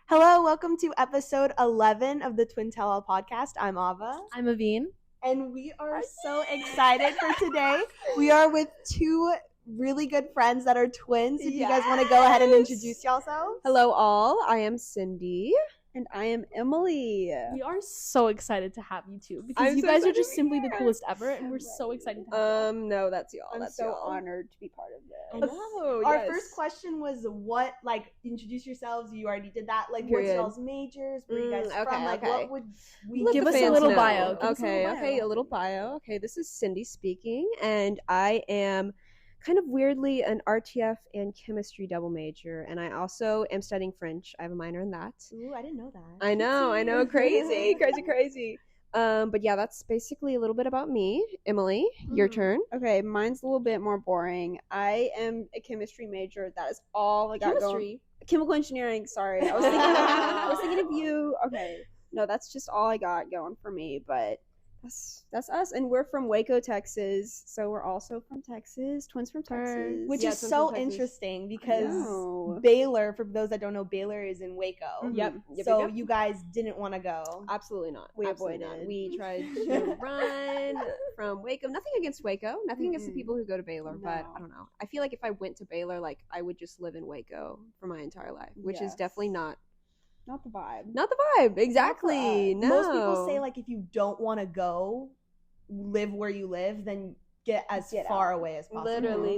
Hello, welcome to episode 11 of the Twin Tell All podcast. I'm Ava. I'm Aveen. And we are so excited for today. We are with two really good friends that are twins. If you guys want to go ahead and introduce yourselves. Hello all, I am Cindy. And I am Emily. We are so excited to have you two because you guys are just simply the coolest ever, and we're so excited to have you. No, that's y'all. I'm that's so y'all. honored to be part of this. I know. Our yes. first question was introduce yourselves. You already did that. What's Period. y'all's majors? Where you guys okay, from? okay. What would we Let Give the us a fans little know. bio. Give us a Okay, little bio. okay, a little bio. Okay, this is Cindy speaking, and I am kind of weirdly an RTF and chemistry double major, and I also am studying French. I have a minor in that. Ooh, I didn't know that. I know, crazy. But yeah, that's basically a little bit about me. Emily, your turn. Okay, mine's a little bit more boring. I am a chemistry major. That is all I got going. Chemical engineering, sorry. I was thinking of you. Okay. No, that's just all I got going for me, but that's us, and we're from Waco, Texas. So we're also from Texas, twins from Texas. Which Yeah, is twins so from Texas. interesting because know. Baylor, for those that don't know, Baylor is in Waco. Yep. So you guys didn't want to go. Absolutely not. We Absolutely avoided. not. We tried to run from Waco. Nothing against Waco. Nothing against the people who go to Baylor. But No. I don't know. I feel like if I went to Baylor, like I would just live in Waco for my entire life, which is Yes. definitely not Not the vibe. the vibe. Exactly. No. Most people say if you don't want to go, live where you live, then get far away as possible.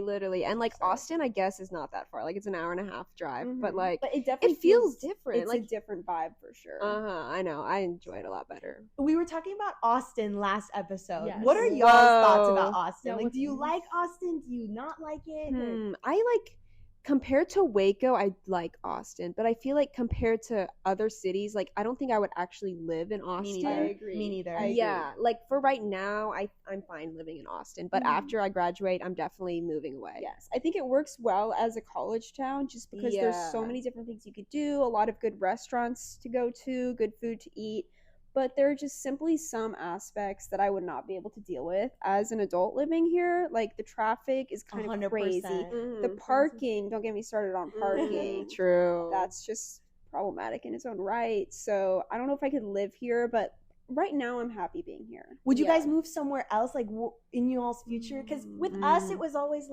Literally. And Austin, I guess, is not that far. Like it's an hour and a half drive. But But it definitely feels different. It's a different vibe for sure. I know. I enjoy it a lot better. We were talking about Austin last episode. Yes. What are y'all's thoughts Whoa. about Austin? Yeah, do you like Austin? Do you not like it? I compared to Waco, I like Austin, but I feel like compared to other cities, I don't think I would actually live in Austin. Me neither. I agree. Me neither. I agree. Yeah, for right now, I'm fine living in Austin, but after I graduate, I'm definitely moving away. Yes, I think it works well as a college town just because there's so Yeah. many different things you could do, a lot of good restaurants to go to, good food to eat. But there are just simply some aspects that I would not be able to deal with as an adult living here. Like the traffic is kind of 100%. crazy. Mhm. The parking, don't get me started on parking. True. That's just problematic in its own right. So I don't know if I could live here, but right now I'm happy being here. Would you Yeah. guys move somewhere else, in y'all's future? Because with us, it was always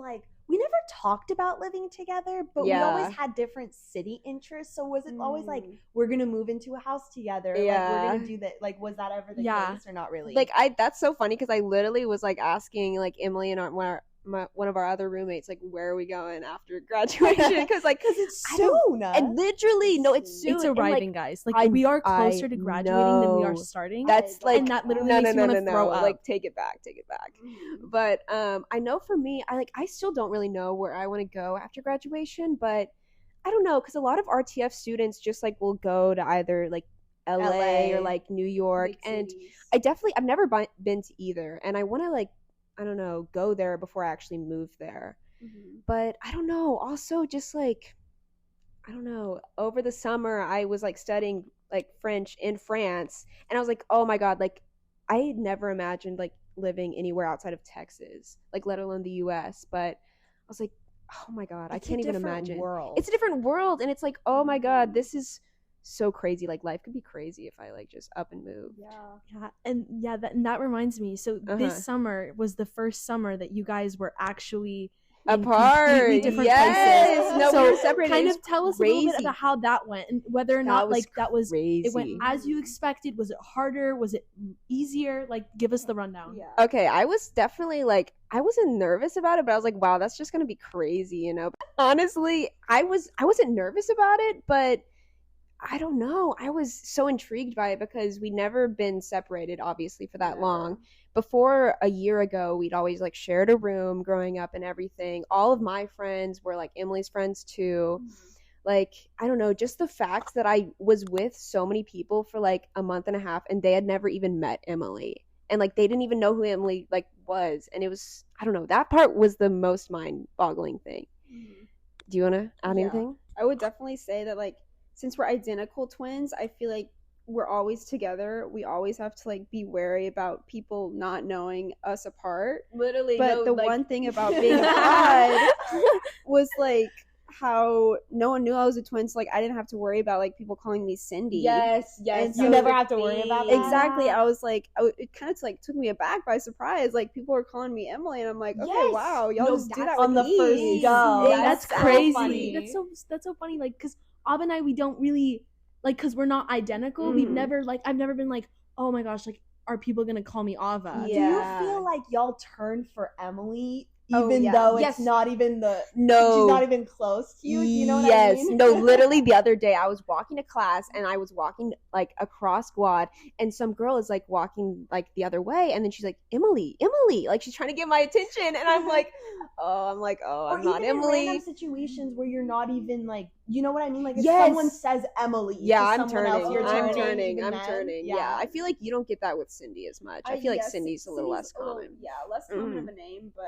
we never talked about living together, but we Yeah. always had different city interests. So was it always we're gonna move into a house together? We're Yeah. gonna do that. Was that ever the Yeah. case or not really? That's so funny because I literally was asking Emily and one of our other roommates where are we going after graduation because it's I don't- soon. and literally no, it's soon. It's and, arriving, guys. I- We are closer to graduating than we are know. starting. That's and that literally no, makes you want to throw up. take it back. But I know for me, I still don't really know where I want to go after graduation, but I don't know because a lot of RTF students just will go to either LA or New York, Big and cities. I've never been to either, and I want to I don't know, go there before I actually move there. But I don't know. Also, just I don't know. Over the summer, I was studying French in France, and I was oh my god, I had never imagined living anywhere outside of Texas, let alone the U.S. But I was oh my god, I can't even imagine. World. It's a different world, and it's oh my god, this is so crazy. Life could be crazy if I just up and move. Yeah, and that reminds me. So this summer was the first summer that you guys were actually in Apart, completely different yes. places. No, so we were separated. kind It of was tell us a little bit crazy. about how that went and whether or not that was crazy. it went as you expected. Was it harder? Was it easier? Give us the rundown. Yeah. Okay, I was definitely I wasn't nervous about it, but I was wow, that's just gonna be crazy, you know. But honestly, I wasn't nervous about it, but I don't know. I was so intrigued by it because we'd never been separated, obviously, for that long. Before a year ago, we'd always shared a room growing up and everything. All of my friends were Emily's friends too. I don't know, just the fact that I was with so many people for a month and a half and they had never even met Emily. And they didn't even know who Emily was. And it was, I don't know, that part was the most mind-boggling thing. Do you want to add anything? I would definitely say that since we're identical twins, I feel we're always together. We always have to be wary about people not knowing us apart. Literally. But the one thing about being odd was how no one knew I was a twin, so like I didn't have to worry about like people calling me Cindy. Yes. And You so never the have to worry about that. Exactly. I was like, it kind of like took me aback by surprise. Like people were calling me Emily, and I'm like, okay, Yes. wow, y'all No, just do that's that on with the first ease. go. That's so crazy. funny. That's so funny. Like, cause Ava and I, we don't really like, cause we're not identical. We've never like, I've never been like, oh my gosh, like, are people gonna call me Ava? Do you feel like y'all turned for Emily, Oh, even yeah. though Yes. it's not even she's No. not even close to you? You know what I Yes. mean? No, literally the other day I was walking to class and I was walking like across Guad and some girl is like walking like the other way and then she's like, Emily, like she's trying to get my attention and I'm like, I'm Or not even Emily. in random situations where you're not even like, you know what I mean? Like if Yes. someone says Emily, Yeah, to I'm someone turning. else, you're I'm turning. turning. even then. turning. Yeah. I feel like you don't get that with Cindy as much. I feel like yes, Cindy's a little less common. less common of a name, but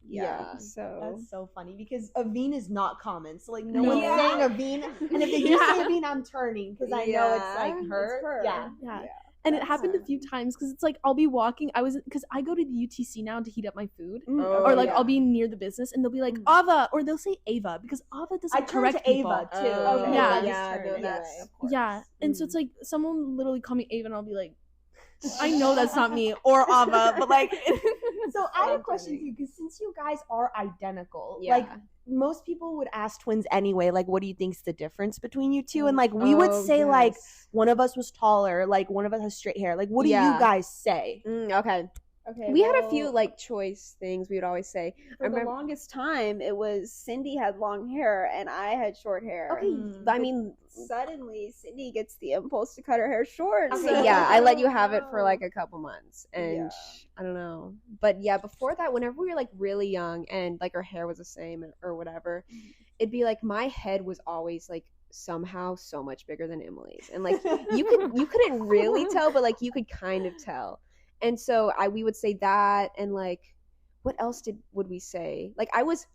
Yeah. So That's so funny because Aveen is not common. So like no one's Yeah. saying Aveen, and if they do say Aveen, I'm turning because I know it's like Yeah. her. It's her. Yeah. Yeah. And it happened a few times because it's like I'll be walking. Because I go to the UTC now to heat up my food, or like I'll be near the business and they'll be like Ava, or they'll say Ava because Ava doesn't I turn correct to people. Ava too. Oh, Yeah. no, that's Yeah, and so it's like someone literally call me Ava and I'll be like, I know that's not me or Ava, but like. So I have a question too, because since you guys are identical, Yeah. like most people would ask twins anyway, like what do you think's the difference between you two? And like we would say like one of us was taller, like one of us has straight hair. Like what do you guys say? Okay. Okay, We had a few like choice things we would always say. For the longest time, it was Cindy had long hair and I had short hair. Okay, I mean, Suddenly, Cindy gets the impulse to cut her hair short. okay, So yeah, I let you have it for like a couple months, and Yeah. I don't know, but yeah, before that, whenever we were like really young and like our hair was the same or whatever, it'd be like my head was always like somehow so much bigger than Emily's, and like you couldn't really tell, but like you could kind of tell. And so we would say that, and like what else would we say? Like I was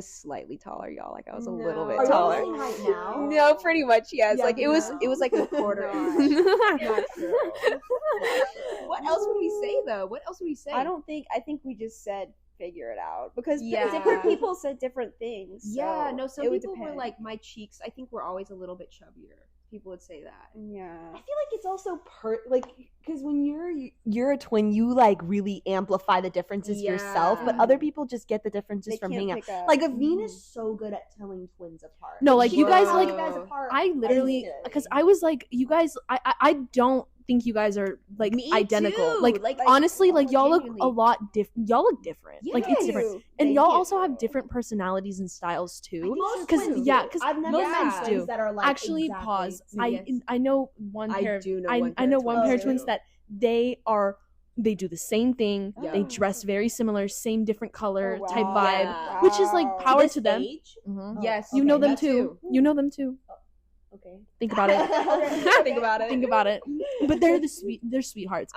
slightly taller, y'all. Like I was a little bit Are taller. you the same height now? No, pretty much, yes. Yeah, like it was like a quarter. Not true. What else would we say though? What else would we say? I think we just said figure it out because Yeah. different people said different things. Yeah, so no, some it would people were depend. like my cheeks. I think were always a little bit chubbier. People would say that. Yeah. I feel like it's also because when you're a twin, you like really amplify the differences yourself, but Yeah. other people just get the differences They from can't hanging out. pick up. Like Aveen is so good at telling twins apart. No, like, She you guys, will tell like, you guys apart I literally, instantly. because I was like, you guys, I don't think you guys are like Me identical. too. Like, Like, honestly, like y'all look genuinely. a lot different. Y'all look different. Like it's different, and Thank y'all you. also have different personalities and styles too. Most Because twins yeah, do. because I've never most met men twins do. that are like Actually, exactly pause. the same. Yes. I know one I pair. do know I one pair know of one twins, pair of too. twins that they do the same thing. Yeah. They dress very similar, same different color Oh, type wow. vibe, Yeah. which is like Wow. power This to them. age? Mhm. Yes, You know them that too. You know them too. Okay. Think about it. Think about it. Think about it. But they're sweethearts.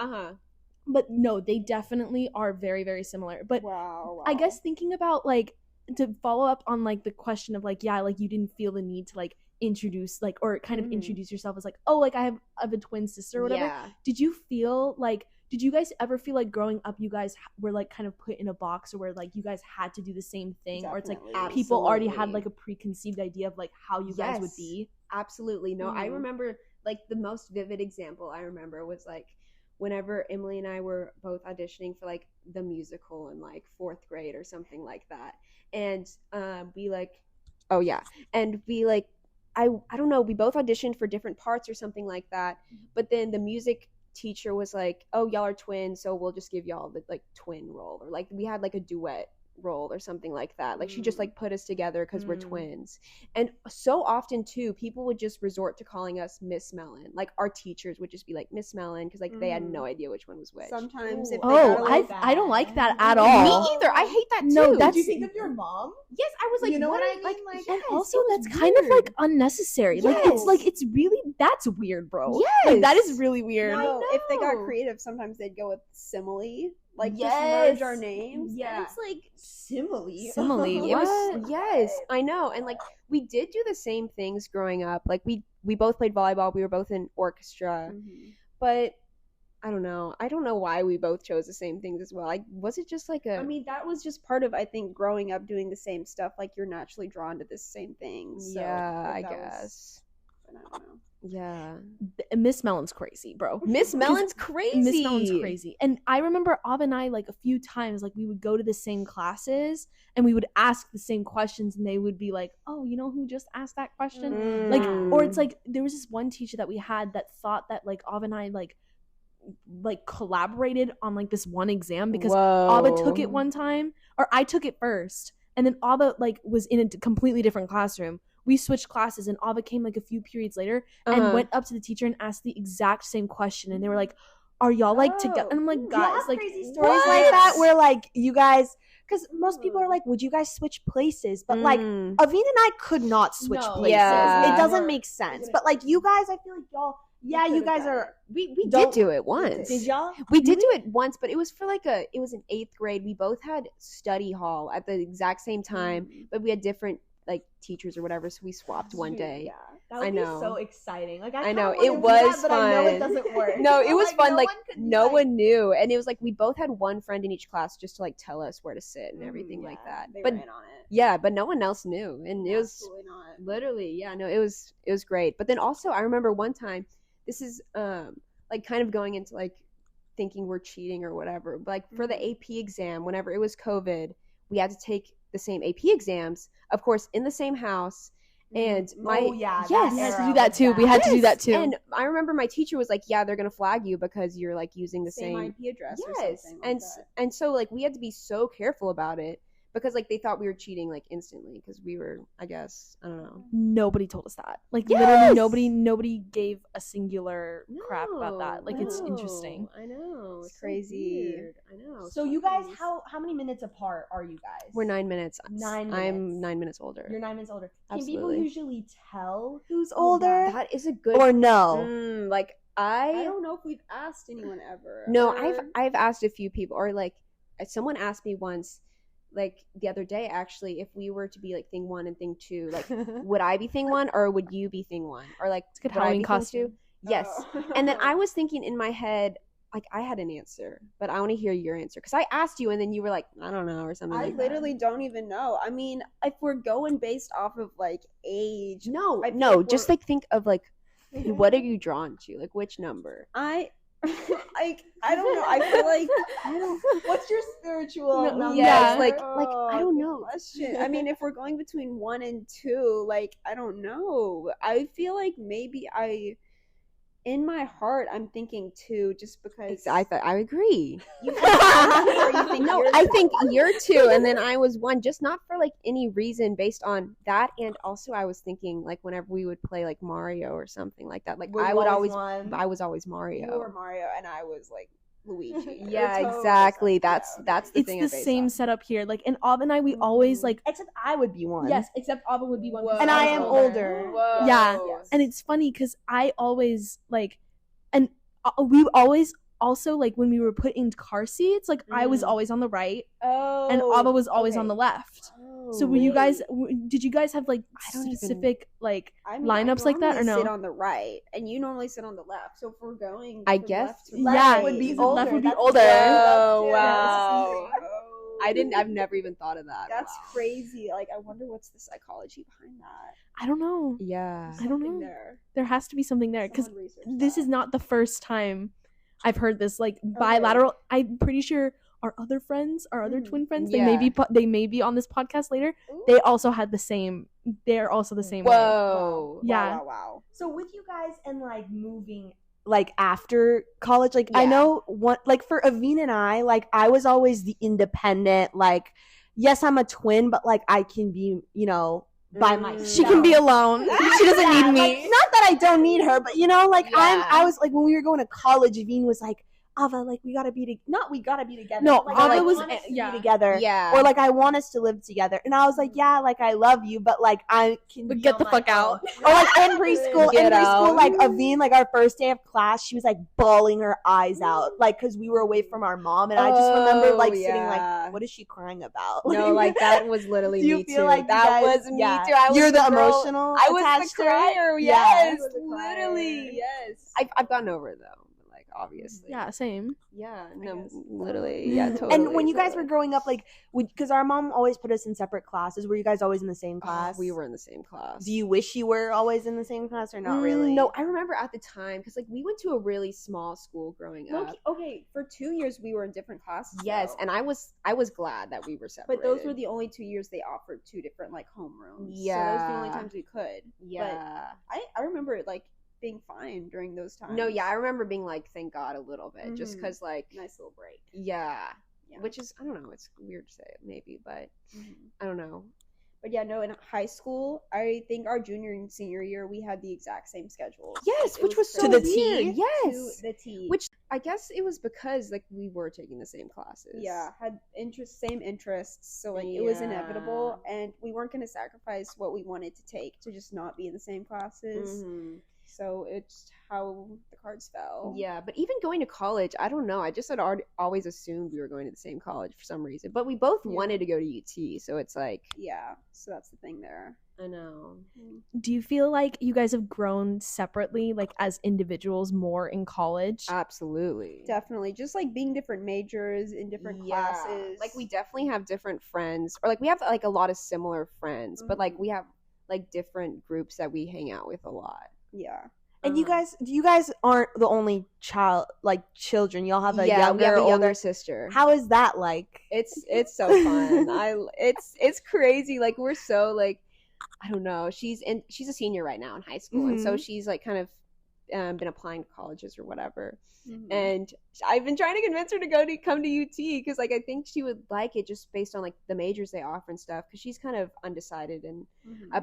But no, they definitely are very, very similar. But Wow. I guess thinking about like to follow up on like the question of like, yeah, like you didn't feel the need to like introduce like or kind of introduce yourself as like, oh, like I have a twin sister or whatever. Yeah. Did you guys ever feel like growing up you guys were like kind of put in a box or where like you guys had to do the same thing or it's like Definitely. people already had Absolutely. like a preconceived idea of like how you guys would Yes. be? Absolutely. No, I Mhm. remember like the most vivid example I remember was like whenever Emily and I were both auditioning for like the musical in like 4th grade or something like that. And we like I don't know, we both auditioned for different parts or something like that. But then the music teacher was like, "Oh, y'all are twins, so we'll just give y'all the like twin role." Or like we had like a duet role or something like that. Like she just like put us together because we're twins. And so often too, people would just resort to calling us Miss Mellen. Like our teachers would just be like Miss Mellen because like they had no idea which one was which. Sometimes if they Oh, got a little I don't like that at Me all. either. I hate that too. No, Did that's you think of your mom? yes. I was like, You know what I mean? Like, Like, And yes, also it was that's kind of weird. like unnecessary. Yes. Like it's really that's weird, bro. Yes. Like that is really weird. No, if they got know. creative, sometimes they'd go with simile, like Yes. just merge our names. Yeah. And it's like Simile. Simile. It was What? yes, I know. And like we did do the same things growing up. Like we both played volleyball. We were both in orchestra. But I don't know. I don't know why we both chose the same things as well. Like, was it just like a? I mean, that was just part of, I think, growing up doing the same stuff. Like, you're naturally drawn to the same things. So, yeah, like, I guess. I don't know. Yeah. Miss Mellen's crazy, bro. Miss Mellen's crazy. Miss Mellen's crazy. And I remember Ava and I, like, a few times, like, we would go to the same classes and we would ask the same questions and they would be like, oh, you know who just asked that question? Like, or it's like, there was this one teacher that we had that thought that, like, Ava and I, like collaborated on, like, this one exam because Ava took it one time, or I took it first. And then Ava, like, was in a completely different classroom. We switched classes and Ava came like a few periods later and went up to the teacher and asked the exact same question. And they were like, are y'all like together? And I'm like, guys, like crazy stories like that where like you guys, because most people are like, would you guys switch places? But like Aveen and I could not switch places. Yeah. It doesn't make sense. But like you guys, I feel like y'all, yeah, you guys are. We did do it once. Did y'all? We did do it once, but it was for like it was in 8th grade. We both had study hall at the exact same time, but we had different like teachers or whatever, so we swapped one day. Yeah, that would be so exciting. Like I know it was fun, but I know it doesn't work. No, it was fun. Like no one knew, and it was like we both had one friend in each class just to like tell us where to sit and everything like that. But yeah, but no one else knew, and it was literally no, it was great. But then also I remember one time, this is like kind of going into like thinking we're cheating or whatever. But like for the AP exam, whenever it was COVID, we had to take the same AP exams, of course, in the same house. And we had to do that too. We had to do that too. And I remember my teacher was like, "Yeah, they're gonna flag you because you're like using the same IP address." Yes, and so like we had to be so careful about it because like they thought we were cheating like instantly because we were, I guess, I don't know. Nobody told us that. Like literally nobody gave a singular crap about that. Like it's interesting. I know. It's crazy. Weird. I know. So you guys, how many minutes apart are you guys? We're 9 minutes. 9 minutes. I'm 9 minutes older. You're 9 minutes older. Absolutely. Can people usually tell who's older? That is a good or no? Like I don't know if we've asked anyone ever. No, I've asked a few people, or like someone asked me once, like the other day actually, if we were to be like thing 1 and thing 2, like would I be thing 1 or would you be thing 1, or like would Halloween I be costume? Thing 2? Yes. And then I was thinking in my head, like I had an answer, but I want to hear your answer because I asked you and then you were like, I don't know, or something. I literally don't even know. I mean, if we're going based off of like age, just like think of like what are you drawn to, like which number? I don't know. I feel like What's your spiritual number? Yes, like I don't know. Question. I mean, if we're going between 1 and 2, like I don't know. I feel like maybe in my heart I'm thinking 2, just because I agree. I think you're 2, and then I was 1, just not for like any reason based on that, and also I was thinking like whenever we would play like Mario or something like that, like I was always Mario. You were Mario and I was like Luigi. Yeah, exactly. That's the thing. It's the same setup here. Like, and Ava and I, we always like. Except I would be 1. Yes, except Ava would be 1. And I am older. Whoa. Yeah, yes. And it's funny because I always like, and we always also like when we were put in car seats, like I was always on the right, and Ava was always on the left. So were you guys? Did you guys have like specific like lineups like that or no? Sit on the right, and you normally sit on the left. So if we're going, I guess left would be older. Left would be older. Oh wow! I've never even thought of that. That's crazy. Like I wonder what's the psychology behind that. I don't know. Yeah, I don't know. There has to be something there because this is not the first time I've heard this. Like bilateral. I'm pretty sure our other friends, our other twin friends, they may be on this podcast later. Ooh. They also had the same. They're also the same. Whoa! Way. Yeah. Wow. So with you guys and like moving like after college, like I know what, like for Aveen and I, like I was always the independent. Like, yes, I'm a twin, but like I can be, you know, by myself. She can be alone. She doesn't need me. Like, not that I don't need her, but you know, like I was like when we were going to college, Aveen was like, Ava, like we gotta be together. No, like, Ava was be together. Yeah. Or like I want us to live together. And I was like, yeah, like I love you, but like I can get the fuck out. Or like in preschool, like Aveen, like our first day of class, she was like bawling her eyes out, like because we were away from our mom, and I just remember like sitting like, what is she crying about? No, like that was literally me too. Like that was me too. I was You're the emotional. I was the crier. Yes, literally. Yes. I've gotten over it though. obviously. Yeah, same. Yeah, no, guess. literally, yeah, totally. And when you guys were growing up, like, because our mom always put us in separate classes, were you guys always in the same class? We were in the same class. Do you wish you were always in the same class or not really? No, I remember at the time because like we went to a really small school growing up. Okay, for 2 years we were in different classes. Yes, though. and I was glad that we were separated. But those were the only 2 years they offered 2 different like homerooms. Yeah. So those were the only times we could. Yeah. But I remember it like being fine during those times. No, yeah, I remember being like, thank God a little bit, just because like, nice little break. yeah, Yeah. which is I don't know, it's weird to say maybe, but I don't know. But yeah, no, in high school, I think our junior and senior year we had the exact same schedules. Yes, It which was so To the weird. T? Yes, to the T. which I guess it was because like we were taking the same classes. yeah, had same interests, so like it was Yeah. inevitable, and we weren't going to sacrifice what we wanted to take to just not be in the same classes. Mhm. So it's how the cards fell. Yeah, but even going to college, I don't know. I just had always assumed we were going to the same college for some reason. But we both Yeah. wanted to go to UT, so it's like Yeah, so that's the thing there. I know. Do you feel like you guys have grown separately, like as individuals, more in college? Absolutely. Definitely, just like being different majors in different classes. Like we definitely have different friends, or like we have like a lot of similar friends, but like we have like different groups that we hang out with a lot. Yeah. And you guys aren't the only children. Y'all have a we have a older younger sister. How is that like? It's so fun. It's crazy. Like we're so like I don't know. She's a senior right now in high school, and so she's like kind of been applying to colleges or whatever. And I've been trying to convince her to come to UT because like I think she would like it just based on like the majors they offer and stuff. Because she's kind of undecided and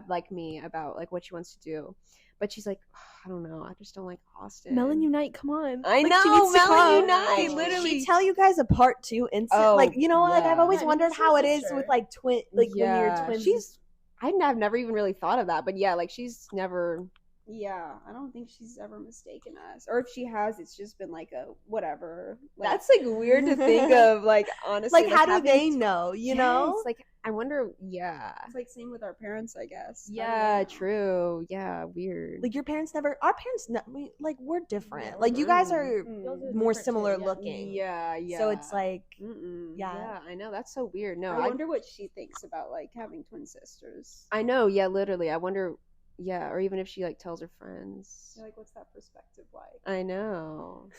like me about like what she wants to do. But she's like, I don't know. I just don't like Austin. Mellen Unite, come on. I Like, know, she needs to Mellen come. Unite, literally. She tell you guys apart too instant. Oh, like, you know, like I've always yeah. wondered She's how her it is sister. with like twin, like when you're twins. I've never even really thought of that, but yeah, like she's never. Yeah, I don't think she's ever mistaken us. Or if she has, it's just been like a whatever. Like, That's like weird to think of. Like honestly, like how do having they know? You know? Yes, like I wonder. Yeah. it's like same with our parents, I guess. How do Yeah. they know? True. Yeah. Weird. Like your parents never. Our parents, we're different. Like you guys are more similar looking. Yeah. Yeah. So it's like, Yeah. I know. That's so weird. No, I wonder what she thinks about like having twin sisters. I know. Yeah. Literally. I wonder. Yeah. Or even if she like tells her friends. Like, what's that perspective like? I know.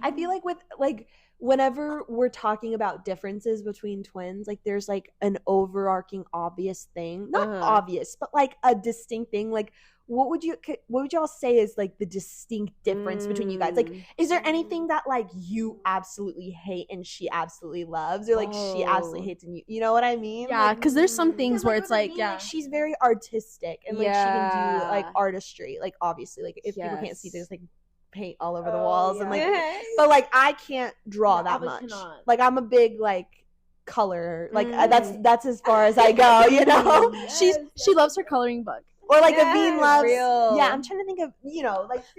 I feel like with like whenever we're talking about differences between twins, like there's like an overarching obvious thing, not obvious, but like a distinct thing. Like what would y'all say is like the distinct difference between you guys? Like, is there anything that like you absolutely hate and she absolutely loves, or like she absolutely hates and you know what I mean? Yeah, Like, because there's some things where it's like, Aveen, yeah. she's very artistic and like she can do like artistry. Like obviously, like if people can't see, there's like paint all over the walls and like, but like I can't draw that much. Like I'm a big like color. Like that's as far as I go. You know, She loves her coloring book. or like Aveen loves. real. Yeah, I'm trying to think of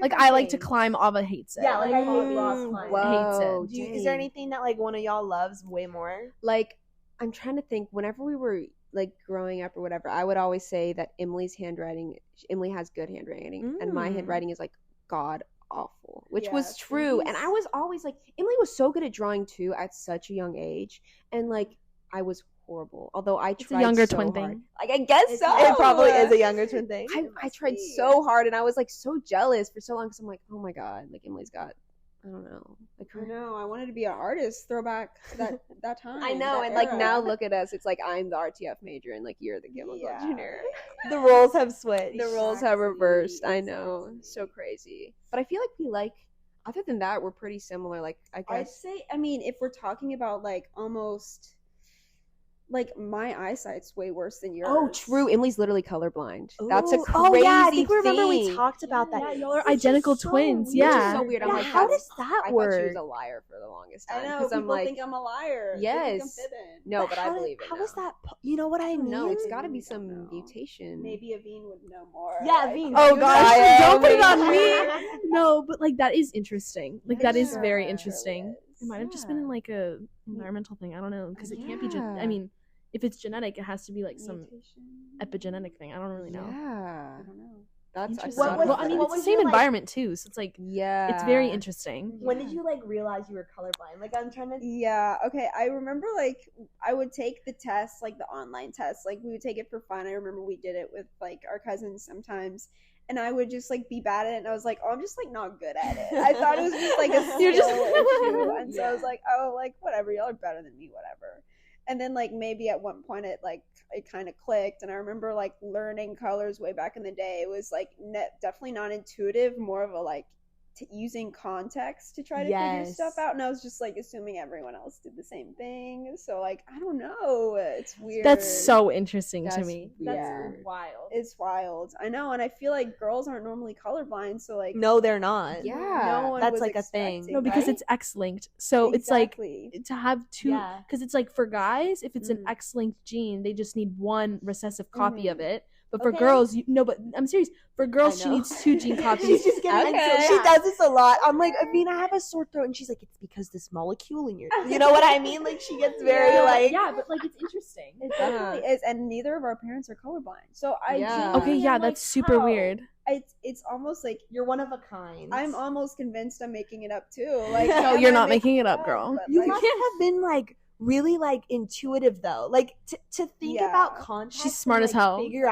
Like I like to climb. Ava hates it. Yeah, like I love climbing. Whoa, Hates it. Is there anything that like one of y'all loves way more? Like I'm trying to think. Whenever we were like growing up or whatever, I would always say that Emily has good handwriting, and my handwriting is like god awful, which was true. And I was always like, Emily was so good at drawing too at such a young age, and like I was horrible. Although I tried a younger so twin hard. thing. Like I guess so. It probably is a younger twin thing. I tried so hard, and I was like so jealous for so long because I'm like, oh my god, like Emily's got, I don't know, like I know. I wanted to be an artist. Throwback to that time. I know, that and like era. now look at us. It's like I'm the RTF major, and like you're the chemical engineer. The roles have switched. The roles have reversed. I Exactly. know, so crazy. But I feel like we like. Other than that, we're pretty similar. Like I I'd guess. say, I mean, if we're talking about like almost, like my eyesight's way worse than yours. Oh, true. Emily's literally colorblind. That's a Ooh. crazy Oh yeah, I think we remember we thing. talked about that. Yeah, y'all are Which is identical so twins. weird. Which Yeah. is so weird. I'm Yeah, like, how does that I thought she work? was a liar for the longest I time know. because I'm People like, think I'm a liar. They yes. think I'm fibbing. no, but I how believe it. How now. is that? You know what I mean? No, it's got to be I don't some know. mutation. Maybe Aveen would know more. Yeah, Like, Aveen. Oh You gosh, know. don't put it on Yeah. me. No, but like that is interesting. Like that is Yeah, very it interesting. really It might have just been in like a environmental thing. I don't know because it can't be. I mean, if it's genetic, it has to be like some mutation. epigenetic thing. I don't really know. Yeah. I don't know. That's Interesting. What was Well, the- I mean, what it's the was same your, like- environment too, so it's like yeah, it's very interesting. When did you like realize you were colorblind? Like I'm trying to. Yeah, okay. I remember like I would take the test, like the online test. Like we would take it for fun. I remember we did it with like our cousins sometimes. And I would just like be bad at it and I was like, oh, I'm just like not good at it. I thought it was just like a skill You're just- issue. And so I was Yeah. like, oh, like whatever, y'all are better than me, whatever. And then like maybe at one point it kind of clicked, and I remember like learning colors way back in the day. It was like definitely not intuitive, more of a like using context to try to figure Yes. stuff out, and I was just like assuming everyone else did the same thing. So like I don't know, it's weird. That's so interesting to That's me. weird. Wild. It's wild. I know, and I feel like girls aren't normally colorblind, so like No, they're not. Yeah. no one That's was like a thing. expecting, No, because right? it's X-linked. So it's like Exactly. to have two, Yeah. because it's like for guys, if it's an Mhm. X-linked gene, they just need one recessive copy of Mhm. it. But for Okay. girls, no, but I'm serious. For girls, I she know. needs 2 gene copies. She's just getting Okay. She does this a lot. I'm like, Aveen, I have a sore throat, and she's like, it's because this molecule in your. You know what I mean? Like she gets very Yeah. like. Yeah, but like it's interesting. It definitely is, and neither of our parents are colorblind. So I Yeah. genuinely Okay, yeah, am like, that's super how? weird. It's almost like You're one of a kind. I'm almost convinced I'm making it up too. Like No, am you're I not making it up, up? girl. But, You like, must have been like really like intuitive though, like to think Yeah. about context. She's smart and, as like, hell. Figure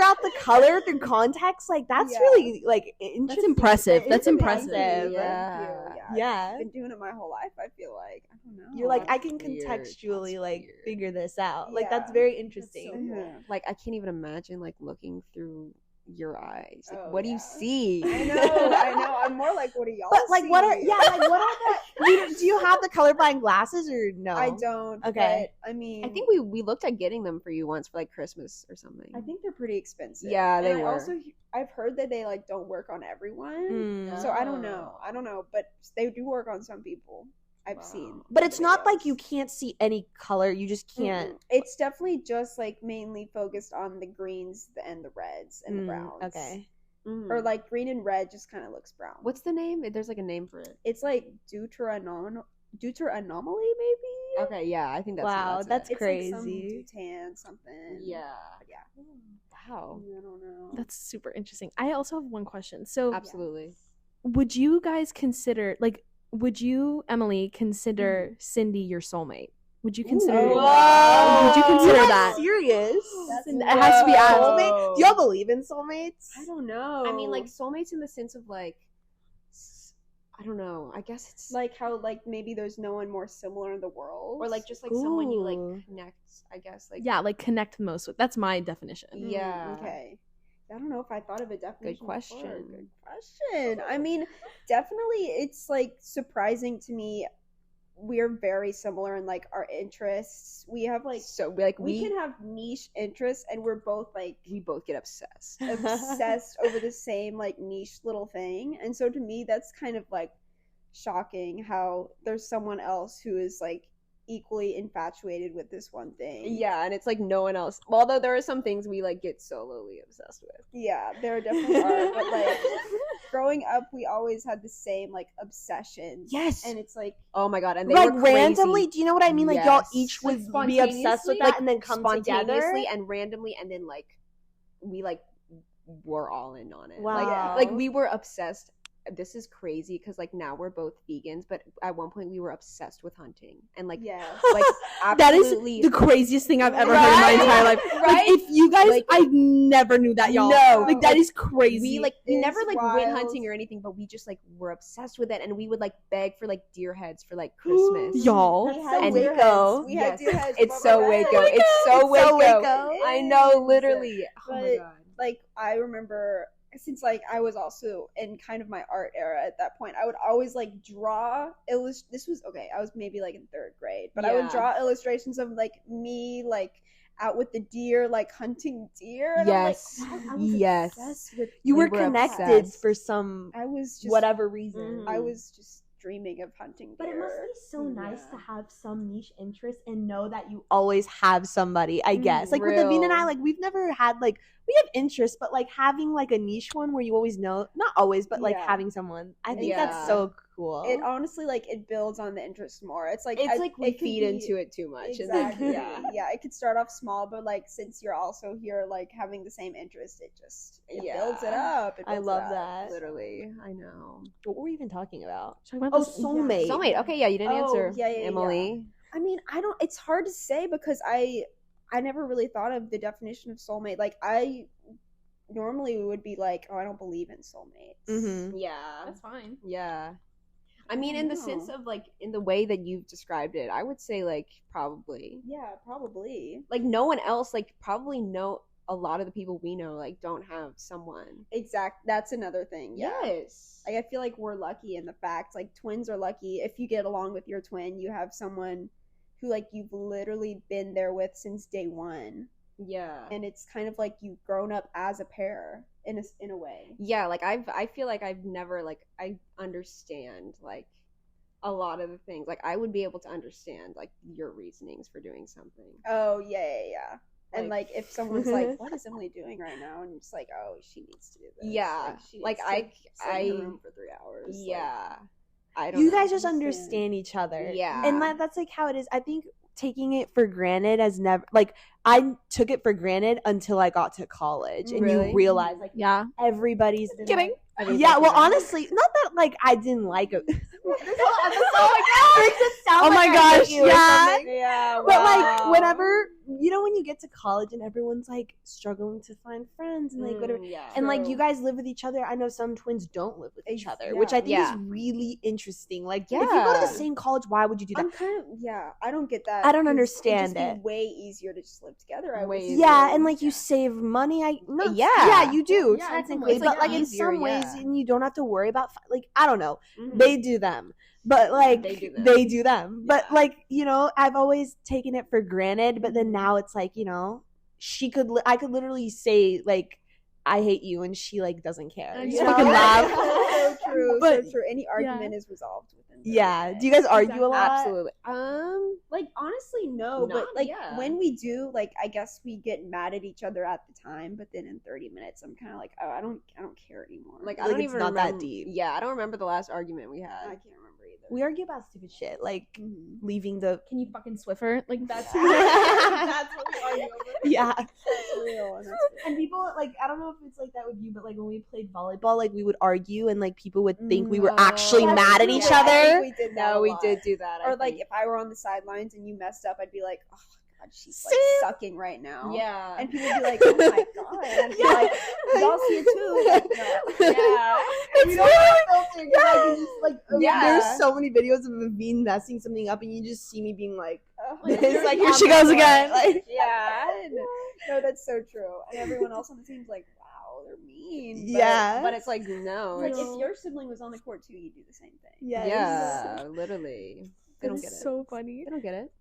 out the color through context. Like that's Yeah. really like interesting. That's impressive. It That's is impressive. impressive. Yeah. Yeah. I've been doing it my whole life. I feel like I don't know. You're like I That's can weird. contextually That's like weird. figure this out. Like that's Yeah. very That's interesting. so cool. Like I can't even imagine like looking through your eyes. Like, Oh, what do you yeah. see? I know. I'm more like, what do y'all? But like, what are see? like what are the? Do you have the colorblind glasses or no? I don't. Okay. But, I mean, I think we looked at getting them for you once for like Christmas or something. I think they're pretty expensive. Yeah, they And were. I've heard that they like don't work on everyone. Mm. So I don't know, but they do work on some people. I've seen. But it's not like you videos. can't see any color. You just can't. Mm-mm. It's definitely just like mainly focused on the greens and the reds and the Mm, browns. okay. Mhm. Or like green and red just kind of looks brown. What's the name? There's like a name for it. It's like deuteranomaly maybe. Okay, yeah, I think that's Wow, that's It's like some crazy. deutan something. yeah. Yeah. Wow. I don't know. That's super interesting. I also have one question. So, Absolutely. would you guys consider, like, would you, Emily, consider Cindy your soulmate? Would you consider? Oh, wow. Would you consider You're that? Serious? That's It has to be asked. Soulmate? Do y'all believe in soulmates? I don't know. I mean, like soulmates in the sense of like, I don't know. I guess it's like how like maybe there's no one more similar in the world, or like just like someone you Ooh. like connect. I guess like Yeah, like connect the most with. That's my definition. Yeah. Okay. I don't know if I thought of a definition. before. question. Good question. I mean, definitely, it's like surprising to me. We're very similar in like our interests. We have like so like we can have niche interests, and we're both like we both get obsessed. obsessed over the same like niche little thing. And so to me, that's kind of like shocking how there's someone else who is like equally infatuated with this one thing. Yeah, and it's like no one else. Although there are some things we like get solely obsessed with. Yeah, there definitely are. But like growing up, we always had the same like obsessions. Yes. And it's like Oh my god, and they Like were crazy. randomly, do you know what I mean? Like y'all Yes. each Like, would be obsessed with spontaneously, that like, and then come together. spontaneously and randomly, and then like we like were all in on it. Wow. Like we were obsessed. This is crazy because like now we're both vegans, but at one point we were obsessed with hunting and like yeah. like That is absolutely the craziest thing I've ever heard in my entire life. Like, Right? if you guys, Like- I never knew that, y'all. No. Like, that is crazy. we It's never like wild. went hunting or anything, but we just like were obsessed with it, and we would like beg for like deer heads for like Christmas. Y'all. We had And deer Waco. heads. We had Yes. deer heads. It's above so our Waco. bed. It's so Waco. Waco. I know, It is. literally. Oh my But- god. Like I remember since like I was also in kind of my art era at that point, I would always like draw this was okay, I was maybe like in third grade, but I would Yeah. draw illustrations of like me like out with the deer, like hunting deer. And Yes. I'm like, I was Yes. obsessed with You We were were connected obsessed. for some I was just whatever reason. Mhm. I was just dreaming of hunting deer. But it must be so nice Yeah. to have some niche interest and know that you always have somebody, I guess. Like with Aveen and I, Real. like we've never had like we have interests, but like having like a niche one where you always know, not always, but like Yeah. having someone. I think Yeah. that's so cool. It honestly, like, it builds on the interest more. It's like we it could feed be- into it too much. Exactly. And then, Yeah, it could start off small, but like since you're also here, like having the same interest, it builds it up. I love that. Literally, I know. What were we even talking about? Talking about Oh, this- soulmate. Soulmate. Okay, yeah, you didn't answer. Yeah, Emily. I mean, it's hard to say because I never really thought of the definition of soulmate. Like I normally would be like, oh, I don't believe in soulmates. Mm-hmm. Yeah, That's fine. yeah. I mean, in the sense of like in the way that you've described it, I would say like probably. Yeah, probably. Like no one else, like probably a lot of the people we know like don't have someone. That's another thing. Yeah. Yes. Like I feel like we're lucky in the fact like twins are lucky if you get along with your twin, you have someone who like you've literally been there with since day one. Yeah. And it's kind of like you've grown up as a pair in a way. Yeah, like I feel like I've never like I understand like a lot of the things. Like I would be able to understand like your reasonings for doing something. Oh yeah. And Like- like if someone's like, "What is Emily doing right now?" and it's like, "Oh, she needs to do this." Yeah, she like, needs to sit in her I- room for 3 hours. like- Yeah. I don't You know. guys just understand. understand each other. Yeah. And that's like how it is. I think taking it for granted has never, like, I took it for granted until I got to college. And Really? you realize, like, Yeah. everybody's been Kidding. like- yeah, well, honestly, not that, like, I didn't like it. Oh my gosh, yeah. Yeah. But like whenever when you get to college and everyone's like struggling to find friends and like whatever, Yeah. and like True. you guys live with each other. I know some twins don't live with each Ex- other, yeah. which I think Yeah. is really interesting. Like if you go to the Yeah. same college, why would you do that? I'm kind of I don't get that. I don't 'cause understand it'd just it. be way easier to just live together. I Way would easier. Yeah, and like you save money. Yeah. you do Yeah, in some technically, ways, but like, like in easier, some ways, yeah. and you don't have to worry about like I don't know. Mhm. They do them, but like They do them. they do them. But Yeah. like I've always taken it for granted. But then now it's like I could literally say like I hate you, and she like doesn't care. And You just know? fucking laugh. So true. But- so true. Any argument is resolved within. 30 Yeah. days. Do you guys argue a lot? Absolutely. Like honestly, no. But Not- like yeah. when we do, like I guess we get mad at each other at the time. But then in 30 minutes, I'm kind of like, oh, I don't care anymore. Like I Like, don't it's even not that remember. deep. Yeah, I don't remember the last argument we I had. can't remember either. We argue about stupid shit, like Mhm. leaving the Can you fucking Swiffer? Like that's That's what we argue over. yeah. That's real. And that's And people like I don't know if it's like that with you, but like when we played volleyball, like we would argue and like people would think we were actually Oh, mad at yeah. each I I think other. we did that No, a we lot. did do that. I Or like think. if I were on the sidelines and you messed up, I'd be like, oh god, she's like See? sucking right now. Yeah. And people would be like, oh my god. And I'd be like, y'all see it too. Like, no. Yeah. It's We don't really have I can just, like Yeah. there's so many videos of Aveen messing something up, and you just see me being like, Oh, it's like you're here she on goes the again. court. Like, Yeah. No, that's so true. And everyone else on the team's like, wow, they're mean. But, yeah, But it's like no. Like It's, if your sibling was on the court too, you'd do the same thing. yes. yeah, literally. They don't it's get it. so funny. They don't get it.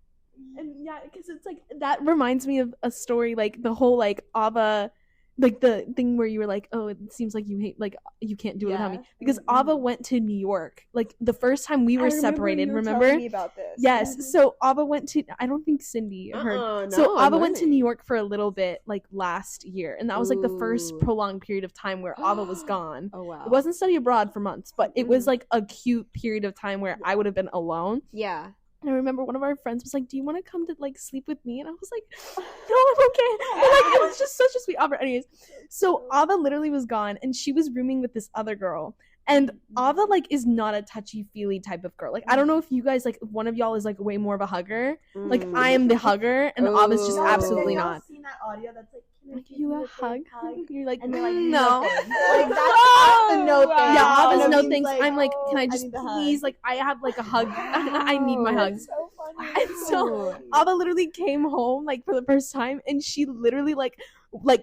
And yeah, because it's like that reminds me of a story, like the whole like Ava, like the thing where you were like, oh, it seems like you hate, like you can't do it without me, because Ava went to New York, like the first time we were separated. You were Remember? telling me about this. Yes. Mhm. So Ava went to. I don't think Cindy heard. So no, Ava went to New York for a little bit, like last year, and that was like the first Ooh. prolonged period of time where Ava was gone. Oh wow. It wasn't study abroad for months, but it was Mhm. like a cute period of time where I would have been alone. Yeah. And I remember one of our friends was like, "Do you want to come to like sleep with me?" And I was like, "No, I'm okay." And, like it was just such a sweet offer. Anyways, so Ava literally was gone, and she was rooming with this other girl. And Ava like is not a touchy feely type of girl. Like I don't know if you guys like one of y'all is like way more of a hugger. Like Mm. I am the hugger, and Ava's just Ooh. absolutely Have y'all not. seen that audio that's like, can I Like give you a big hug? You're like, And they're like, no. nothing. Like that's the no thing. Yeah, Ava's And no Aveen's things. like, I'm like, can I I just need the hug. please? Like I have like a hug. I need my hugs. So funny. And so Ava literally came home like for the first time, and she literally like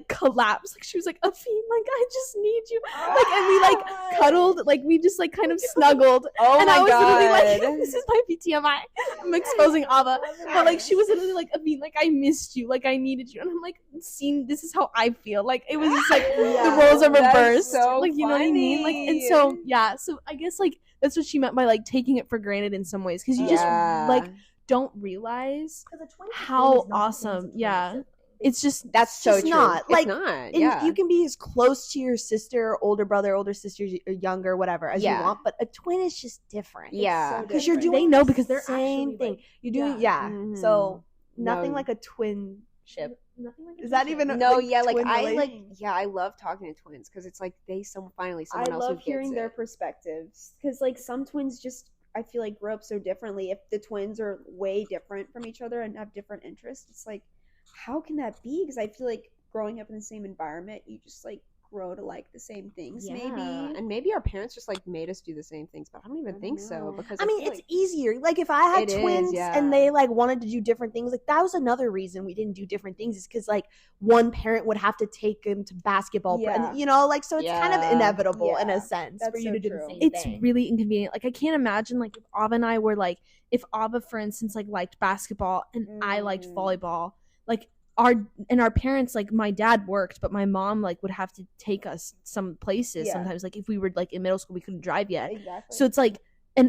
collapsed. Like she was like, Aveen, like I just need you. Like and we like cuddled, like we just like kind of snuggled. Oh And my I was god. literally like, this is my PTMI. I'm exposing Ava. But like she was literally like, Aveen, like I missed you, like I needed you. And I'm like, seeing this is how I feel. Like it was just like Yeah. the roles are That's reversed. so like you know what I mean? Like and funny. so yeah, so I guess like that's what she meant by like taking it for granted in some ways. Because you just Yeah. like don't realize Because a twin how is not the same as a awesome, twin yeah. sibling. It's just That's so just true. not. It's Like, not. and Yeah. you can be as close to your sister, older brother, older sister, younger, whatever, as you Yeah. want. But a twin is just different. Yeah. Because you're different. doing They know the because they're same actually, thing. like, You're doing Mhm. So nothing No. like a twin ship. Nothing like Is that even a, No, like, yeah, like twin I relation? I love talking to twins because it's like finally someone I else love who hearing gets their it. perspectives because like some twins just I feel like grow up so differently. If the twins are way different from each other and have different interests, it's like how can that be? Because I feel like growing up in the same environment, you just like grow to like the same things. Maybe And maybe our parents just like made us do the same things, but I don't even think so know. because I mean, feel it's like, easier. Like if I had It is, twins yeah. and they like wanted to do different things, like that was another reason we didn't do different things. Is because like one parent would have to take them to basketball, Yeah. and, you know, like so it's kind of Yeah. inevitable in Yeah. a sense That's for you so to do true. the same it's thing. really inconvenient. Like I can't imagine like if Ava and I were like if Ava, for instance, like liked basketball and I liked volleyball, like our parents, like my dad worked, but my mom like would have to take us some places Yeah. sometimes. Like if we were like in middle school, we couldn't drive yet, exactly. so it's like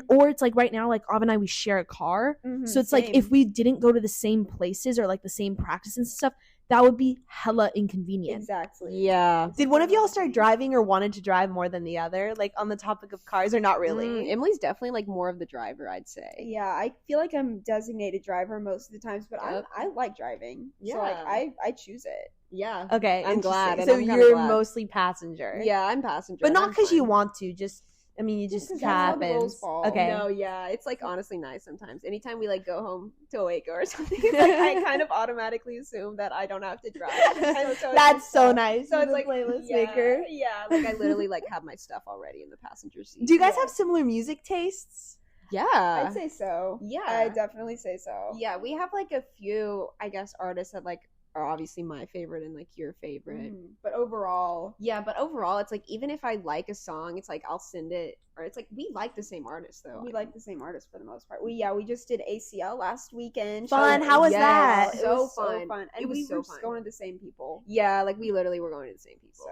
or it's like right now, like Ava and I, we share a car, so it's like if Same. we didn't go to the same places or like the same practices and stuff, that would be hella inconvenient. Exactly. yeah. Did one of y'all start driving or wanted to drive more than the other? Like on the topic of cars, or not really? Emily's definitely like more of the driver, I'd say. Yeah, I feel like I'm designated driver most of the times, but Yep. I like driving. So like Yeah. I choose it. Yeah. Okay, I'm glad, interesting. and So I'm kinda you're glad. mostly passenger. Yeah, I'm passenger. but and not I'm because you fine. want to. Just I mean, you just 'cause that's how the rules happens. fall. Okay. No, yeah, it's like honestly nice sometimes. Anytime we like go home to Waco or something, it's like, I kind of automatically assume that I don't have to drive. And so it's That's just, so nice. So You're it's the like playlist yeah, maker. Yeah, like I literally like have my stuff already in the passenger seat. Do you guys Yeah. have similar music tastes? Yeah, I'd say so. Yeah. I definitely say so. yeah. We have like a few, I guess, artists that like are obviously my favorite and like your favorite. But overall, Yeah, but overall, it's like even if I like a song, it's like I'll send it, or it's like we like the same artist though. we like the same artist for the most part. We just did ACL last weekend. Fun. So- How was Yes. that? It So was fun. so fun. And It was we so were just fun. going to the same people. Yeah, like we literally were going to the same people.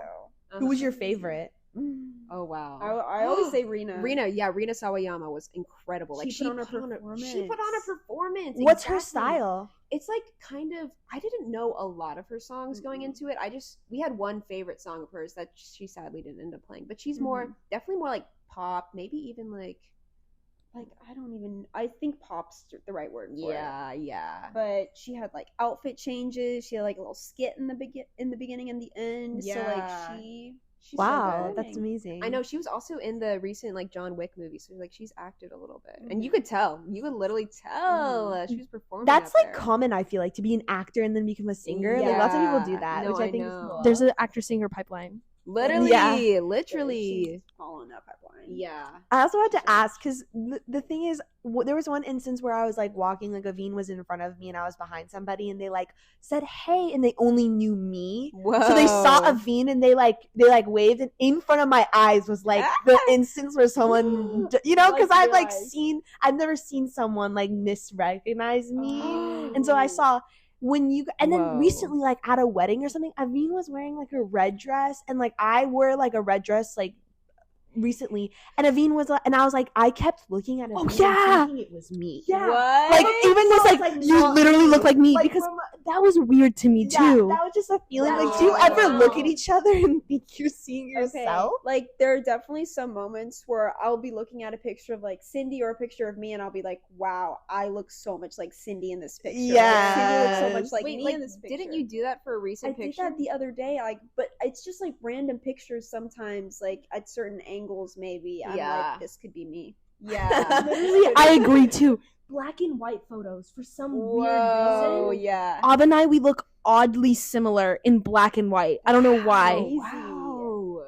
So Who was your favorite? Oh wow. I always say Rena. Rena Sawayama was incredible. Like She put on a She put on a performance. performance. What's her exactly. style? It's like kind of. I didn't know a lot of her songs going into it. We had one favorite song of hers that she sadly didn't end up playing. But she's definitely more like pop, maybe even like I think pop's the right word for it. yeah. But she had like outfit changes. She had like a little skit in the beginning and the end. Yeah. So like she's Wow, so good. that's amazing. I know she was also in the recent like John Wick movie, so like she's acted a little bit, and you could tell, you could literally tell she was performing. That's out like there. common. I feel like to be an actor and then become a singer. Like lots of people do that, No, which I I think is know. cool. There's an actor-singer pipeline. Literally, Yeah. literally. She's following that pipeline. Yeah. I also had to ask because the thing is, there was one instance where I was like walking, like Aveen was in front of me and I was behind somebody, and they like said hey, and they only knew me. Whoa. So they saw Aveen and they waved, and in front of my eyes was like the instance where someone, you know, because Like I've never seen someone like misrecognize me, Oh. and so I saw. And then Whoa. recently, like at a wedding or something, Aveen was wearing like a red dress, and like I wore like a red dress like recently, and Aveen was like, and I was like, I kept looking at Aveen yeah. thinking it was me. Yeah. What? Like even was like, You not literally look like me Like, because from- that was weird to me yeah, too. that was just a feeling. Like, Wow. do you ever look at Wow. each other and think you're seeing yourself? Like there are definitely some moments where I'll be looking at a picture of like Cindy or a picture of me, and I'll be like, "Wow, I look so much like Cindy in this picture." Like, Cindy looks so Yes. much like Wait, me like, in this picture. didn't you do that for a I recent did picture? that the other day, like, but it's just like random pictures sometimes, like at certain angles. Maybe I'm Yeah. like, this could be me. Yeah. Literally, I agree too. Black and white photos for some weird Whoa, reason. yeah. Ava and I, we look oddly similar in black and white. I don't know why. Crazy. Wow.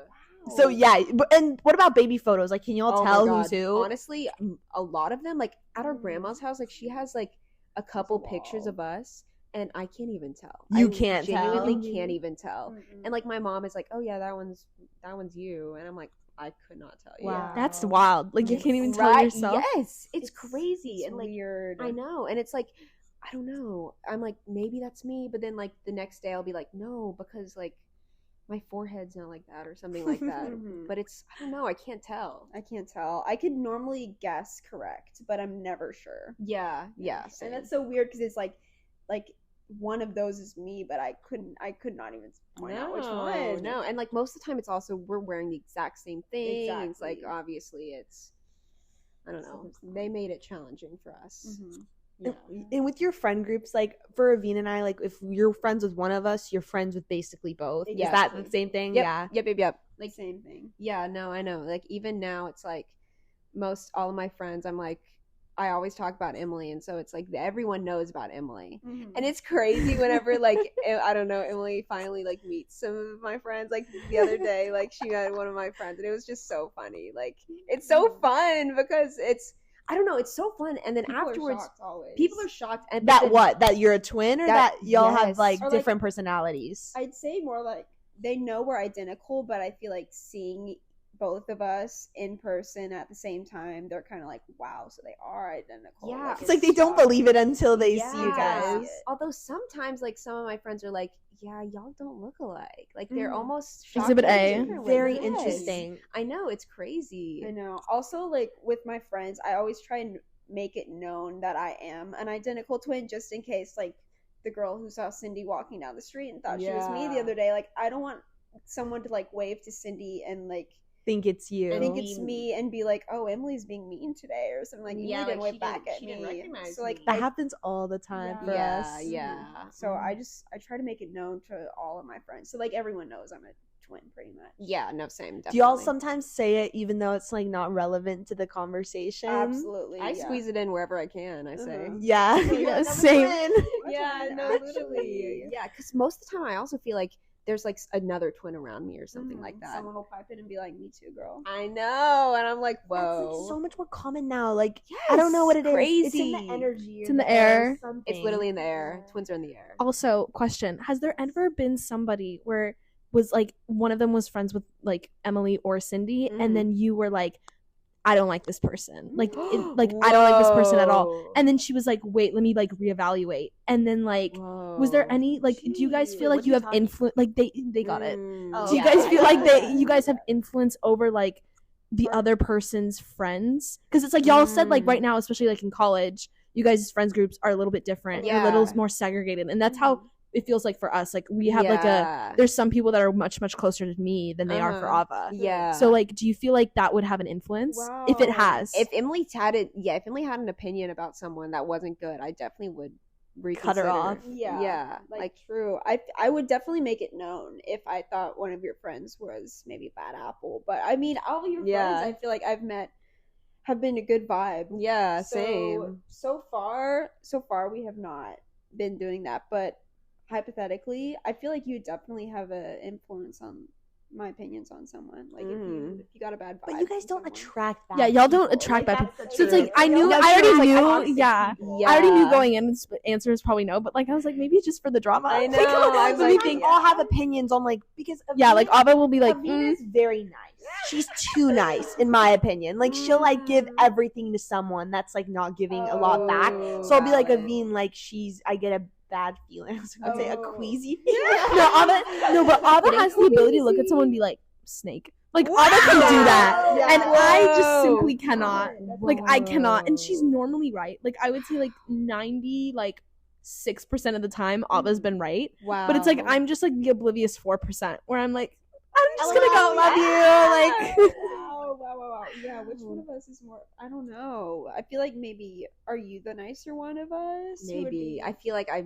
So yeah, and what about baby photos? Like, can y'all Oh my tell God. who's who? Honestly, a lot of them, like at our grandma's house, like she has like a couple pictures of us, and I can't even tell. You I can't tell? genuinely can't even tell. And like my mom is like, "Oh yeah, that one's you," and I'm like, I could not tell you. Wow. That's wild. Like you can't even tell Right? yourself. Yes, it's crazy, It's and like weird. I know, and it's like I don't know. I'm like maybe that's me, but then like the next day I'll be like, no, because like my forehead's not like that or something like that. Mhm. But it's I don't know. I can't tell. I can't tell. I could normally guess correct, but I'm never sure. Yeah, yeah. And that's so weird because it's like one of those is me, but I could not even point out which one. No, and like most of the time, it's also we're wearing the exact same thing. Exactly. It's like obviously it's, I don't know. They made it challenging for us. Mm-hmm. Yeah. And with your friend groups, like for Aveen and I, like if you're friends with one of us, you're friends with basically both. Exactly. Is that the same thing? Yep. Yeah. Yep. Like same thing. Yeah, no, I know. Like even now, it's like all of my friends, I'm like, I always talk about Emily, and so it's like everyone knows about Emily, and it's crazy whenever like I don't know, Emily finally like meets some of my friends. Like the other day, like she met one of my friends, and it was just so funny. Like it's so fun because it's, I don't know, it's so fun, and then People afterwards, are shocked always. people are shocked. And That what? That you're a twin, or that y'all have yes. like Or, like, different personalities? I'd say more like they know we're identical, but I feel like seeing both of us in person at the same time, they're kind of like, wow, so they are identical. Yeah. It's like they don't believe it until they Yeah. see you guys. Although sometimes, like some of my friends are like, "Yeah, y'all don't look alike." Like they're almost Exhibit A. shockingly Very different. Yes. interesting. I know, it's crazy. I know. Also, like with my friends, I always try and make it known that I am an identical twin, just in case, like the girl who saw Cindy walking down the street and thought she was me the Yeah. other day. Like I don't want someone to like wave to Cindy and like Think it's you. think it's me and be like, oh, Emily's being mean today or something. Like, Yeah, Emily didn't like, wave back at she me. didn't recognize So like me. That happens all the time for us. Yeah. So I try to make it known to all of my friends. So like everyone knows I'm a twin pretty much. Yeah, no, same. Definitely. Do y'all sometimes say it even though it's like not relevant to the conversation? Absolutely. I squeeze it in wherever I can. I say. Uh-huh. Yeah. Yeah, same. Yeah, no, literally. Yeah, because most of the time I also feel like there's like another twin around me or something like that. Someone will pipe in and be like, me too, girl. I know, and I'm like, That's whoa. like so much more common now. Like I don't know what it is. Crazy. It's in the energy. It's in the air. It's literally in the air. Twins are in the air. Also, question: has there ever been somebody where was like one of them was friends with like Emily or Cindy, and then you were like, I don't like this person. Like, I don't like this person at all. And then she was like, wait, let me like reevaluate. And then like, was there any like, do you guys feel What like are you you have talking influence? Like they got it. Oh, Do you yeah, guys I feel got like it. you guys have influence over like the other person's friends? Because it's like y'all said like right now, especially like in college, you guys' friends groups are a little bit different. You're a little more segregated, and that's how it feels like for us. Like we have like there's some people that are much closer to me than they are for Ava. Yeah. So like, do you feel like that would have an influence? If it has. If Emily had an opinion about someone that wasn't good, I definitely would Cut her reconsider. off. Yeah. Like true. I would definitely make it known if I thought one of your friends was maybe a bad apple. But I mean, all of your friends I feel like I've met have been a good vibe. Yeah, So, same. So far we have not been doing that, but hypothetically, I feel like you definitely have an influence on my opinions on someone. Like if you got a bad vibe, But you guys from don't someone. attract that. Yeah, y'all don't people. attract Like, bad that's people. the So it's like truth. I knew, Y'all I already attract, like, knew, toxic yeah. people. Yeah. I already knew going in. Answer is probably no, but like I was like maybe it's just for the drama. I know. Like, I was So we like, think yeah. all have opinions on like because yeah, like Avina- Ava will be like, Avina is very nice. She's too nice, in my opinion. Like she'll like give everything to someone that's like not giving a lot back. So I'll be like valid. Aveen, like I get a bad feeling. I was gonna say a Oh. queasy but Ava has the ability to look at someone and be like snake. Like Ava can do that, Yeah. and I just Whoa. simply cannot. Like I cannot, and she's normally right. Like I would say like 96% of the time Ava's been right. Wow. But it's like I'm just like the oblivious 4% where I'm like, I'm just gonna go love you. Like Wow. Yeah, which one of us is more? I don't know. I feel like maybe are you the nicer one of us? Who would maybe. be- I feel like I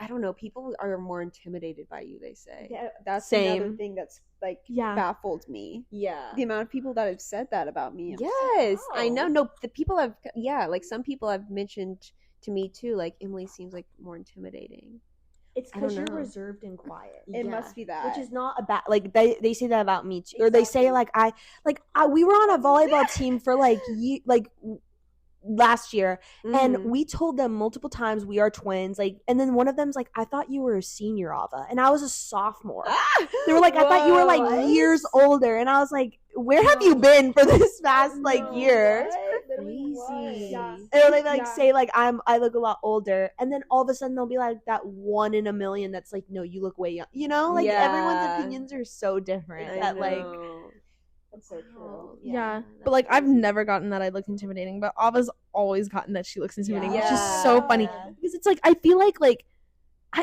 don't know. People are more intimidated by you, they say. Yeah, that's Same. another thing that's like Yeah. baffled me. Yeah. The amount of people that have said that about me. I'm just Yes, like, I know. wow. No, the people have, like some people have mentioned to me too, like Emily seems like more intimidating. It's I because don't you're know. reserved and quiet. It must be that. Which is not a bad like they say that about me too. Or they say like we were on a volleyball team for last year and we told them multiple times we are twins, like, and then one of them's like, I thought you were a senior, Ava, and I was a sophomore. They were like, I thought you were like Whoa. years older, and I was like, where have you been for this past year? Crazy. Yeah. And they like Yeah. say like I look a lot older, and then all of a sudden they'll be like that 1 in a million that's like, no, you look way young. You know, like everyone's Yeah. opinions are so different. I That like know. That's so true. Yeah, that's but like I've crazy. never gotten that I look intimidating, but Ava's always gotten that she looks intimidating, which is Yeah. so funny because it's like I feel like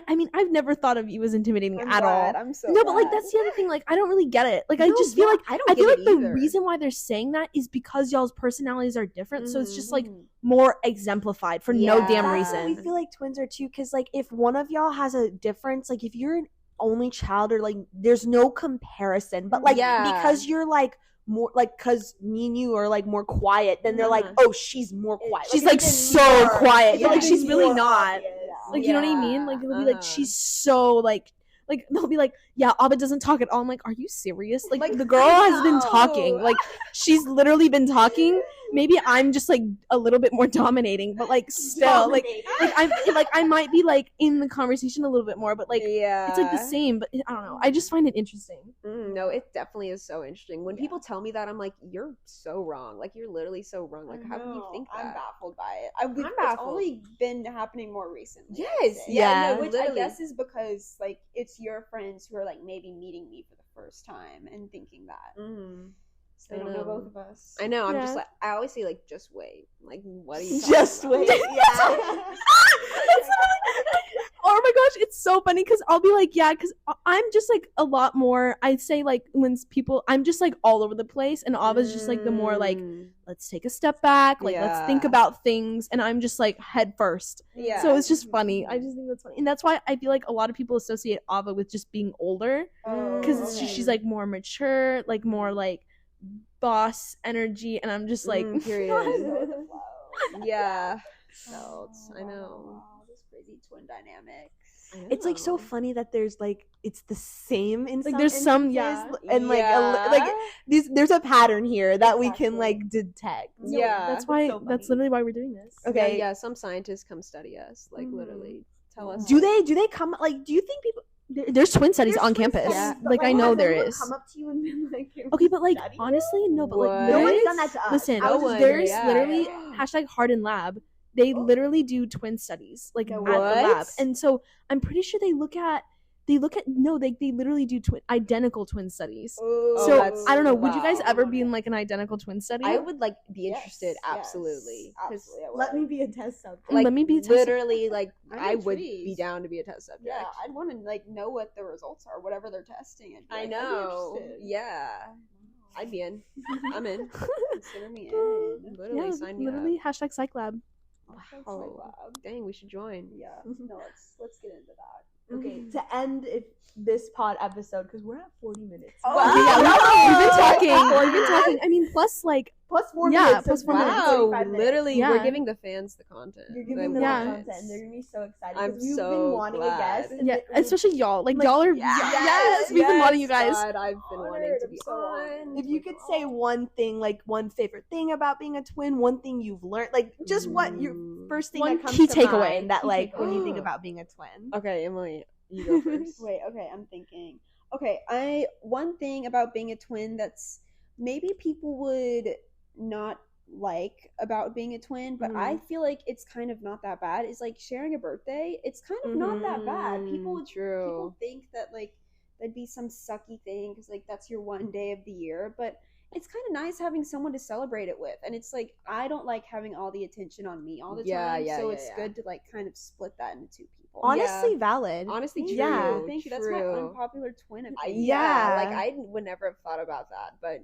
I mean, I've never thought of you as intimidating at glad. all. I'm so No, but like glad. that's the other thing. Like I don't really get it. Like I No, just feel yeah, like I don't I feel get like it the either. reason why they're saying that is because y'all's personalities are different. So it's just like Mhm. more exemplified for no Yeah. damn That's what reason. we feel like twins are too, because like if one of y'all has a difference, like if you're an only child or like there's no comparison, but like Yeah. because you're like more like because me and you are like more quiet, then they're like, Uh-huh. oh, she's more quiet. She's it's like even so more- quiet, it's but like even she's really more not. obvious. Like you know what I mean? Like they'll be like, Uh-huh. she's so like they'll be like, yeah, Abba doesn't talk at all. I'm like, are you serious? Like Like, the girl I has been know. talking. Like she's literally been talking. Maybe I'm just like a little bit more dominating, but like still like I might be like in the conversation a little bit more, but like yeah, it's like the same. But I don't know. I just find it interesting. No, it definitely is so interesting. When people tell me that, I'm like, you're so wrong. Like you're literally so wrong. Like how can you think that? I'm baffled by it. I'm It's baffled. only been happening more recently. Yes, I'd say. yeah, no, which literally. I guess is because like it's your friends who are like maybe meeting me for the first time and thinking that. So they I don't know know. both of us. I know. I'm Yeah. just like I always say like, just wait. Like what are you? Just talking wait. about? Yeah. Oh my gosh, it's so funny because I'll be like, yeah, because I'm just like a lot more. I'd say like when people, I'm just like all over the place, and Ava's just like the more like, let's take a step back, like let's think Yeah. about things, and I'm just like head first. Yeah. So it's just funny. I just think that's funny, and that's why I feel like a lot of people associate Ava with just being older because okay. she's like more mature, like more like boss energy, and I'm just like, period. Yeah. Felt. I know. Wow, this crazy twin dynamics. It's like so funny that there's like it's the same in Like, some there's some- instances, yeah. and like Yeah. like there's a pattern here that we can Exactly. like detect. Yeah. that's why. so That's funny. literally why we're doing this. Okay. Yeah, some scientists come study us. Like literally tell us. Do they come like? Do you think people? There's twin studies There's on twin campus. studies, but, Like I know has there anyone is. Come up to you and been like, Okay, but like study? honestly, no, but like What? No literally, one's done that to us. listen, I was just there's yeah. literally hashtag Harden Lab. They literally do twin studies like at the lab, What? and so I'm pretty sure they look at no, they literally do identical twin studies. Oh, So that's- I don't know. Would you guys wow. ever be in like an identical twin study? I would like be Yes, interested, yes, absolutely. 'Cause, absolutely. I Let would. me be a test subject. Like Let me be a test literally, like I'm I would be intrigued. down to be a test subject. Yeah, I'd want to like know what the results are, whatever they're testing. I'd be I like, know. I'd be interested. Yeah, I'd be in. I'm in. Consider me in. Literally, yeah, sign me literally up. hashtag Psych Lab. Oh, dang, we should join. Yeah. No, let's get into that. Okay, to end this pod episode because we're at 40 minutes. Oh, Okay, wow. we've been talking. Oh, We've been yeah. talking. I mean, plus like Plus 4 Yeah, minutes. plus so 4 it's minutes. Wow, 45 minutes. literally, Yeah. we're giving the fans the content. You're They giving them Yeah. content, and they're gonna be so excited. I'm 'cause we've so been wanting glad. a guest. and yeah, they- especially y'all. Like y'all are Yes, we've been wanting you guys. God, I've been wanting to I'm be so honored. on. If you could say one thing, like one favorite thing about being a twin, one thing you've learned, like just what your first thing One that comes key to takeaway. mind that Key like takeaway. when you think about being a twin. Okay, Emily, you go first. Wait, okay, I'm thinking. Okay, one thing about being a twin that's maybe people would not like about being a twin, but I feel like it's kind of not that bad. Is like sharing a birthday. It's kind of not that bad. People True. think that like that'd be some sucky thing because like that's your one day of the year, but it's kind of nice having someone to celebrate it with. And it's like I don't like having all the attention on me all the Yeah, time, yeah, so yeah, it's yeah. good to like kind of split that into two people. Honestly, valid. Honestly, true. Yeah. I think that's my true. unpopular twin opinion. Yeah. Like I would never have thought about that, but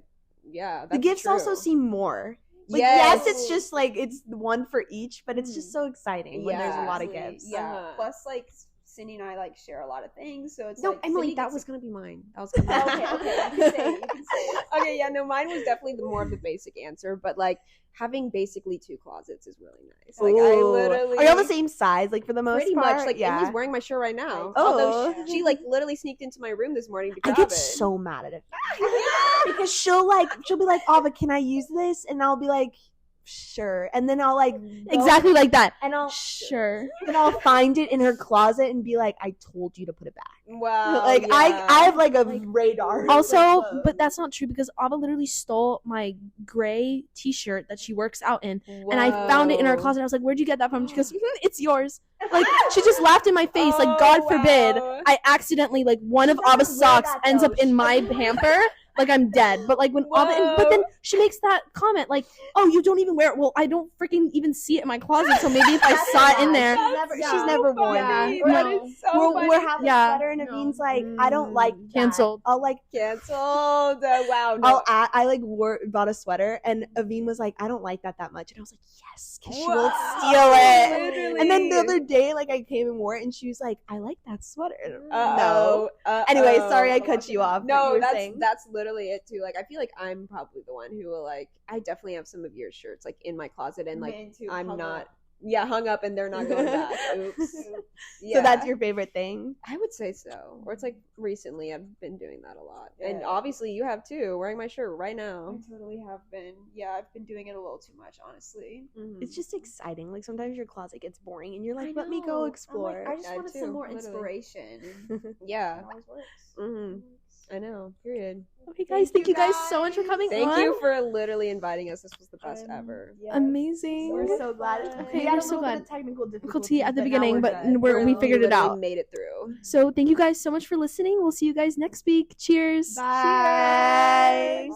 yeah, that's The gifts true. also seem more. Like, Yes. yes, it's just like it's one for each, but it's just so exciting when there's a lot of Absolutely. gifts. Yeah. Uh-huh. Plus, like Cindy and I like share a lot of things, so it's No, like Emily, Cindy that gets was gonna be mine. That was gonna be okay. Okay, you can say it. You can say it. Okay, yeah, no, mine was definitely the more of the basic answer, but like having basically 2 closets is really nice. Like I Ooh. literally Are y'all the same size? Like for the most pretty part? much like yeah. Emily's wearing my shirt right now. Oh. Although she like literally sneaked into my room this morning to I grab get it. so mad at it because she'll be like, Ava, can I use this? And I'll be like, sure. And then I'll like go Exactly like that. and I'll Sure. then I'll find it in her closet and be like, I told you to put it back. Wow. like yeah. I have like a radar. Also, but that's not true because Ava literally stole my gray T-shirt that she works out in, and I found it in her Whoa. closet. I was like, "Where'd you get that from?" She goes, "It's yours." Like she just laughed in my face. Like God forbid wow. I accidentally like one of doesn't Ava's wear socks that, ends though. up in my hamper. like I'm dead. But like when but then she makes that comment like, "Oh, you don't even wear it." Well, I don't freaking even see it in my closet. So maybe if I saw it in there, she's never worn it. We're having a sweater, and Aveen's like, I don't like that. Canceled. I'll like canceled. Wow. No. I like bought a sweater, and Aveen was like, I don't like that much, and I was like, yes, because she won't steal it. Literally. And then the other day, like I came and wore it, and she was like, I like that sweater. No. Anyway, sorry I cut you off. No, that's literally it too. Like I feel like I'm probably the one who will like. I definitely have some of your shirts like in my closet, and like I'm not. Yeah, hung up and they're not going back. Oops. Yeah. So that's your favorite thing? I would say so. Or it's like recently I've been doing that a lot. Yeah. And obviously you have too, wearing my shirt right now. I totally have been. Yeah, I've been doing it a little too much, honestly. Mm-hmm. It's just exciting. Like sometimes your closet gets boring and you're like, let me go explore. Like, I just wanted some more inspiration. Yeah. It always works. Mm-hmm. I know. Period. Okay, guys. Thank you guys so much for coming. Thank you for literally inviting us. This was the best ever. Yes. Amazing. We're so glad. Okay, we're so glad. Technical difficulty at the beginning, but we figured it out. Made it through. So thank you guys so much for listening. We'll see you guys next week. Cheers. Bye. Cheers.